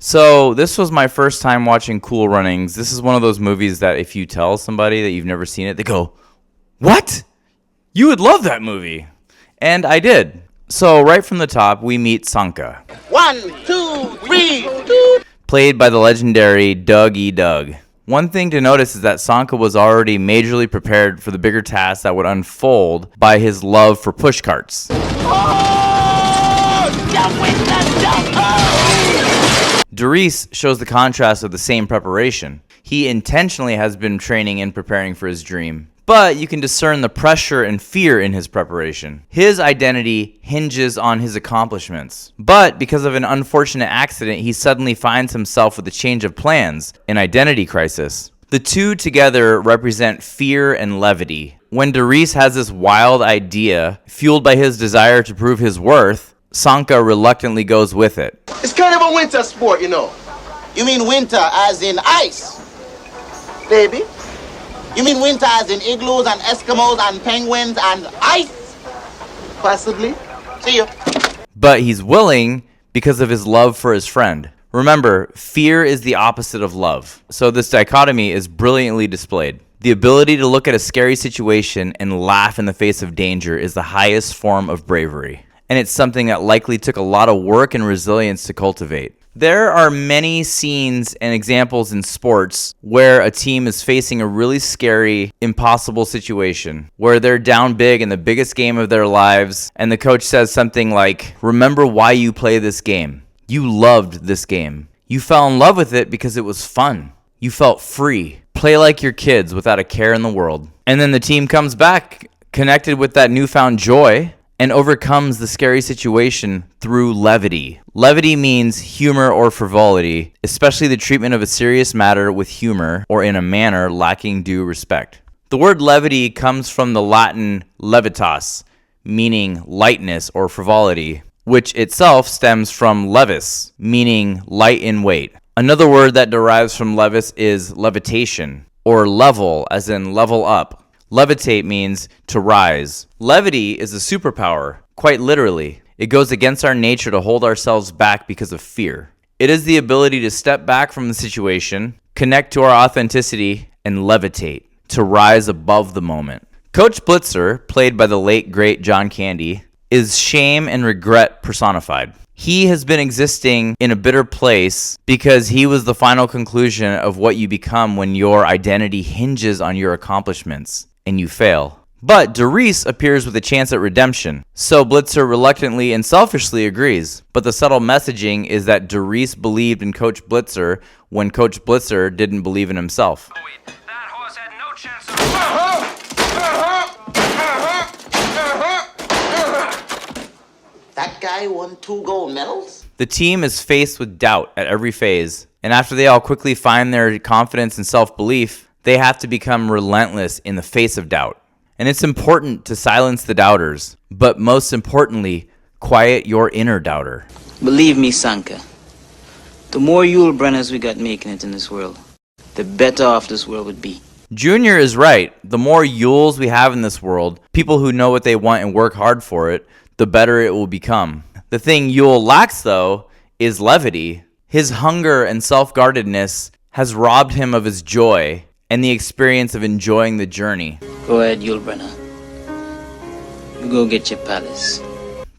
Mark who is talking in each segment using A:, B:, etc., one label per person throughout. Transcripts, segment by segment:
A: So this was my first time watching Cool Runnings. This is one of those movies that if you tell somebody that you've never seen it, they go, "What? You would love that movie." And I did. So right from the top, we meet Sanka.
B: 1, 2, 3.
A: Played by the legendary Doug E. Doug. One thing to notice is that Sanka was already majorly prepared for the bigger task that would unfold by his love for pushcarts. Derice shows the contrast of the same preparation. He intentionally has been training and preparing for his dream, but you can discern the pressure and fear in his preparation. His identity hinges on his accomplishments, but because of an unfortunate accident, he suddenly finds himself with a change of plans, an identity crisis. The two together represent fear and levity. When Derice has this wild idea, fueled by his desire to prove his worth, Sanka reluctantly goes with it.
B: It's kind of a winter sport, you know. You mean winter as in ice, baby? You mean winter as in igloos and Eskimos and penguins and ice? Possibly. See you.
A: But he's willing because of his love for his friend. Remember, fear is the opposite of love. So this dichotomy is brilliantly displayed. The ability to look at a scary situation and laugh in the face of danger is the highest form of bravery. And it's something that likely took a lot of work and resilience to cultivate. There are many scenes and examples in sports where a team is facing a really scary, impossible situation, where they're down big in the biggest game of their lives, and the coach says something like, "Remember why you play this game. You loved this game. You fell in love with it because it was fun. You felt free. Play like your kids without a care in the world." And then the team comes back, connected with that newfound joy, and overcomes the scary situation through levity. Levity means humor or frivolity, especially the treatment of a serious matter with humor or in a manner lacking due respect. The word levity comes from the Latin levitas, meaning lightness or frivolity, which itself stems from levis, meaning light in weight. Another word that derives from levis is levitation, or level, as in level up. Levitate means to rise. Levity is a superpower, quite literally. It goes against our nature to hold ourselves back because of fear. It is the ability to step back from the situation, connect to our authenticity, and levitate, to rise above the moment. Coach Blitzer, played by the late great John Candy, is shame and regret personified. He has been existing in a bitter place because he was the final conclusion of what you become when your identity hinges on your accomplishments and you fail. But Derice appears with a chance at redemption, so Blitzer reluctantly and selfishly agrees. But the subtle messaging is that Derice believed in Coach Blitzer when Coach Blitzer didn't believe in himself.
C: That horse had no chance
B: That guy won 2 gold medals?
A: The team is faced with doubt at every phase, and after they all quickly find their confidence and self-belief, they have to become relentless in the face of doubt. And it's important to silence the doubters, but most importantly, quiet your inner doubter.
D: Believe me, Sanka, the more Yule Brenners we got making it in this world, the better off this world would be.
A: Junior is right. The more Yules we have in this world, people who know what they want and work hard for it, the better it will become. The thing Yule lacks, though, is levity. His hunger and self-guardedness has robbed him of his joy and the experience of enjoying the journey.
D: Go ahead, Yule Brenner. You go get your palace.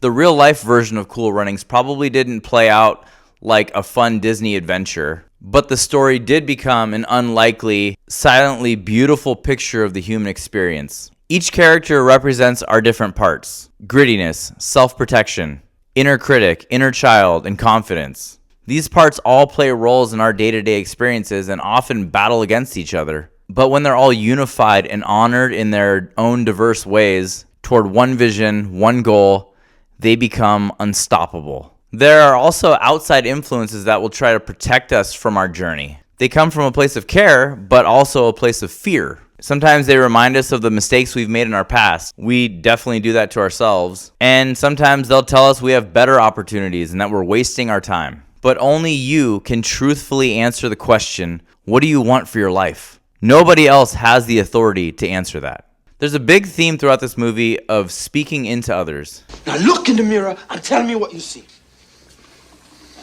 A: The real-life version of Cool Runnings probably didn't play out like a fun Disney adventure, but the story did become an unlikely, silently beautiful picture of the human experience. Each character represents our different parts: grittiness, self-protection, inner critic, inner child, and confidence. These parts all play roles in our day-to-day experiences and often battle against each other. But when they're all unified and honored in their own diverse ways toward one vision, one goal, they become unstoppable. There are also outside influences that will try to protect us from our journey. They come from a place of care, but also a place of fear. Sometimes they remind us of the mistakes we've made in our past. We definitely do that to ourselves. And sometimes they'll tell us we have better opportunities and that we're wasting our time. But only you can truthfully answer the question, what do you want for your life? Nobody else has the authority to answer that. There's a big theme throughout this movie of speaking into others.
E: Now look in the mirror and tell me what you see.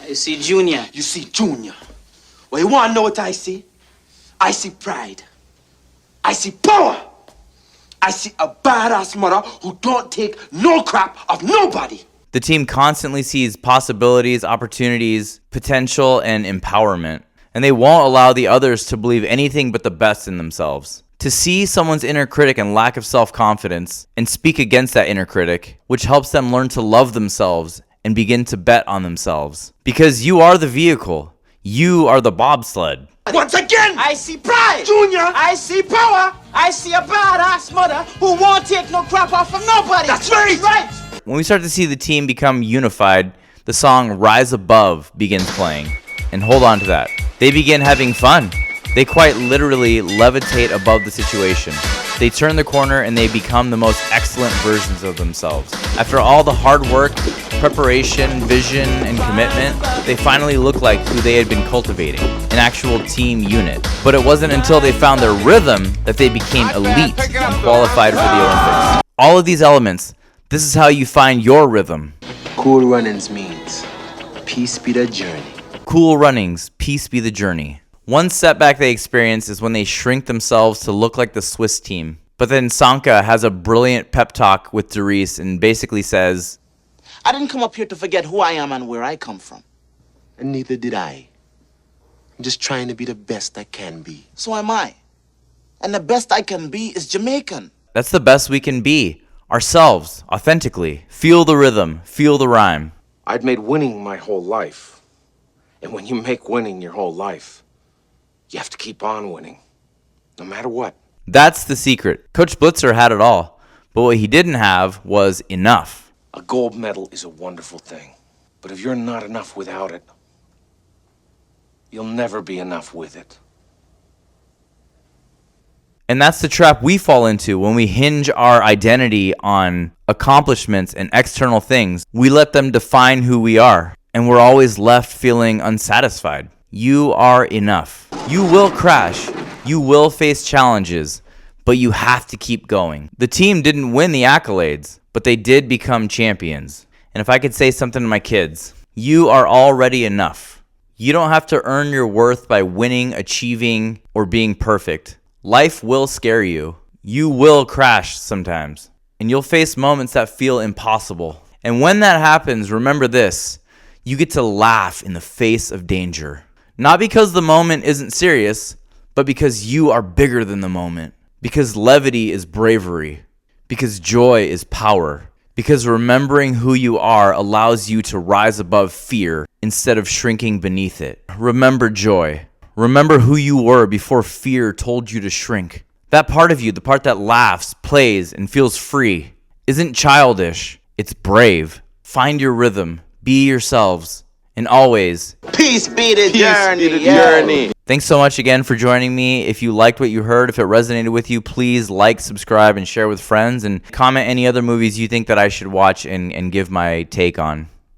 D: I see Junior.
E: You see Junior. Well, you want to know what I see? I see pride. I see power. I see a badass mother who don't take no crap of nobody.
A: The team constantly sees possibilities, opportunities, potential, and empowerment, and they won't allow the others to believe anything but the best in themselves. To see someone's inner critic and lack of self-confidence and speak against that inner critic, which helps them learn to love themselves and begin to bet on themselves. Because you are the vehicle. You are the bobsled.
E: Once again,
D: I see pride.
E: Junior.
D: I see power. I see a badass mother who won't take no crap off from nobody.
E: That's right.
D: Right.
A: When we start to see the team become unified, the song Rise Above begins playing. And hold on to that. They begin having fun. They quite literally levitate above the situation. They turn the corner and they become the most excellent versions of themselves. After all the hard work, preparation, vision, and commitment, they finally look like who they had been cultivating, an actual team unit. But it wasn't until they found their rhythm that they became elite and qualified for the Olympics. All of these elements, this is how you find your rhythm.
E: Cool runnings means peace be the journey.
A: Cool runnings, peace be the journey. One setback they experience is when they shrink themselves to look like the Swiss team. But then Sanka has a brilliant pep talk with Derice and basically says,
B: I didn't come up here to forget who I am and where I come from.
E: And neither did I. I'm just trying to be the best I can be.
B: So am I. And the best I can be is Jamaican.
A: that's the best we can be. Ourselves, authentically. Feel the rhythm, feel the rhyme.
F: I'd made winning my whole life. And when you make winning your whole life, you have to keep on winning, no matter what.
A: That's the secret. Coach Blitzer had it all, but what he didn't have was enough.
F: A gold medal is a wonderful thing, but if you're not enough without it, you'll never be enough with it.
A: And that's the trap we fall into when we hinge our identity on accomplishments and external things. We let them define who we are, and we're always left feeling unsatisfied. You are enough. You will crash. You will face challenges, but you have to keep going. The team didn't win the accolades, but they did become champions. And if I could say something to my kids, you are already enough. You don't have to earn your worth by winning, achieving, or being perfect. Life will scare you. You will crash sometimes, and you'll face moments that feel impossible. And when that happens, remember this: you get to laugh in the face of danger. Not because the moment isn't serious, but because you are bigger than the moment. Because levity is bravery. Because joy is power. Because remembering who you are allows you to rise above fear instead of shrinking beneath it. Remember joy. Remember who you were before fear told you to shrink. That part of you, the part that laughs, plays, and feels free, isn't childish. It's brave. Find your rhythm. Be yourselves. And always,
B: Peace be the journey.
A: thanks so much again for joining me. If you liked what you heard, if it resonated with you, please like, subscribe, and share with friends. And comment any other movies you think that I should watch and give my take on.